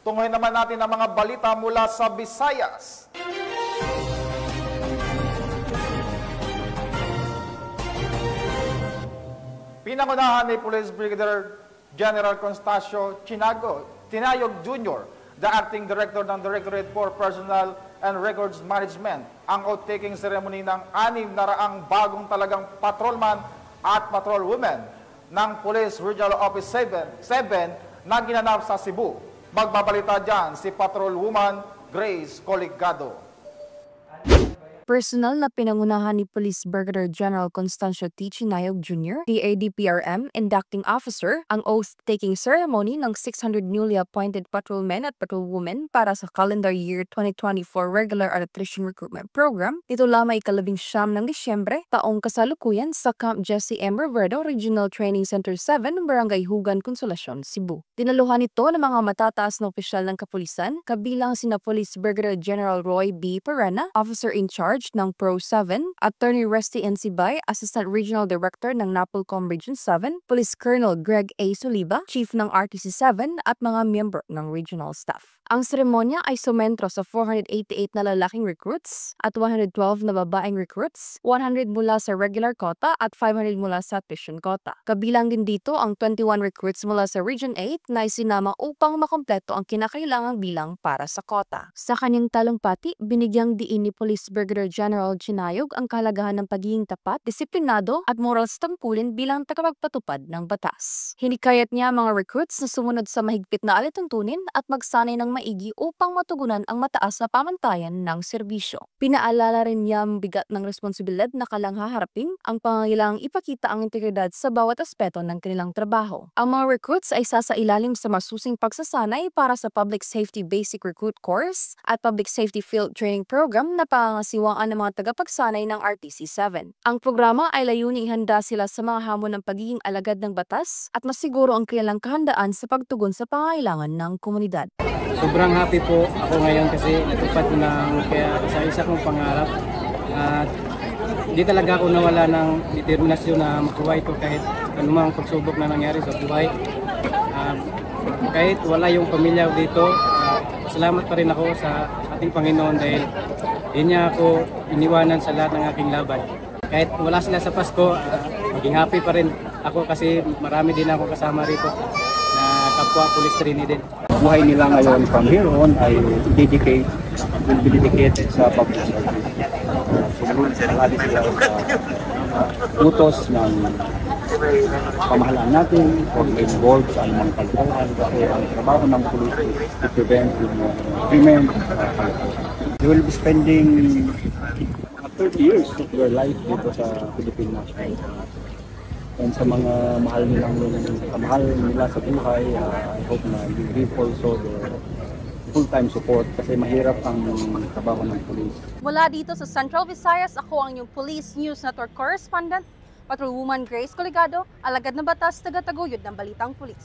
Tunguhin naman natin ang mga balita mula sa Visayas. Pinangunahan ni Police Brigadier General Constancio Tinayog Jr., the Acting Director ng Directorate for Personnel and Records Management, ang oath-taking ceremony ng 600 bagong talagang patrolman at patrolwomen ng Police Regional Office 7 na ginanap sa Cebu. Magbabalita dyan si Patrolwoman Grace Coligado. Personal na pinangunahan ni Police Brigadier General Constancio T. Tinayog Jr., DADPRM Inducting Officer, ang oath-taking ceremony ng 600 newly appointed patrolmen at patrolwomen para sa calendar year 2024 Regular Electrician Recruitment Program. Ito lamang ika-19 ng Disyembre, taong kasalukuyan sa Camp Jesse M. Rivero Regional Training Center 7, Barangay Hugan, Consolacion, Cebu. Dinaluhan ito ng mga matataas na opisyal ng kapulisan, kabilang sina Police Brigadier General Roy B. Perena, Officer in Charge ng Pro 7, Attorney Resty N. Sibay, Assistant Regional Director ng NAPOLCOM Region 7, Police Colonel Greg A. Soliva, Chief ng RTC 7 at mga miyembro ng regional staff. Ang seremonya ay sumentro sa 488 na lalaking recruits at 112 na babaeng recruits, 100 mula sa regular quota at 500 mula sa tuition quota. Kabilang din dito ang 21 recruits mula sa Region 8 na isinama upang makompleto ang kinakailangang bilang para sa quota. Sa kanyang talumpati, binigyang diin ni Police Brigadier General Tinayog ang kahalagahan ng pagiging tapat, disiplinado at moral sa tungkulin bilang tagapagpatupad ng batas. Hinikayat niya mga recruits na sumunod sa mahigpit na alituntunin at magsanay ng maigi upang matugunan ang mataas na pamantayan ng serbisyo. Pinaalala rin niya ang bigat ng responsibilidad na kailangang haharapin, ang pangangailangang ipakita ang integridad sa bawat aspeto ng kanilang trabaho. Ang mga recruits ay sasailalim sa masusing pagsasanay para sa Public Safety Basic Recruit Course at Public Safety Field Training Program na pangangasiwaan ng mga tagapagsanay ng RTC 7. Ang programa ay layuning ihanda sila sa mga hamon ng pagiging alagad ng batas at masiguro ang kanilang kahandaan sa pagtugon sa pangangailangan ng komunidad. Sobrang happy po ako ngayon kasi natupad ko ng kaya isa kong pangarap at hindi talaga ako nawala ng determinasyon na makuha ito kahit anumang pagsubok na nangyari sa buhay. Kahit wala yung pamilya dito, salamat pa rin ako sa ating Panginoon dahil hindi niya ako iniwanan sa lahat ng aking laban. Kahit wala sila sa Pasko, maging happy pa rin ako kasi marami din ako kasama rito na kapwa Police Trainee din. Buhay nila ngayon from here on ay will be dedicated sa public service. Sumunod lagi sila sa utos ng pamahalaan natin o involved sa anumang kalikuhan kasi ang trabaho ng police is to prevent crimen. They will be spending 30 years of their life dito sa Philippine National Guard. And sa mga mahal nila sa buhay, I hope na you give also the full-time support kasi mahirap ang trabaho ng police. Mula dito sa Central Visayas, ako ang inyong Police News Network Correspondent, Patrolwoman Grace Coligado, alagad ng batas, taga-taguyod ng Balitang Pulis.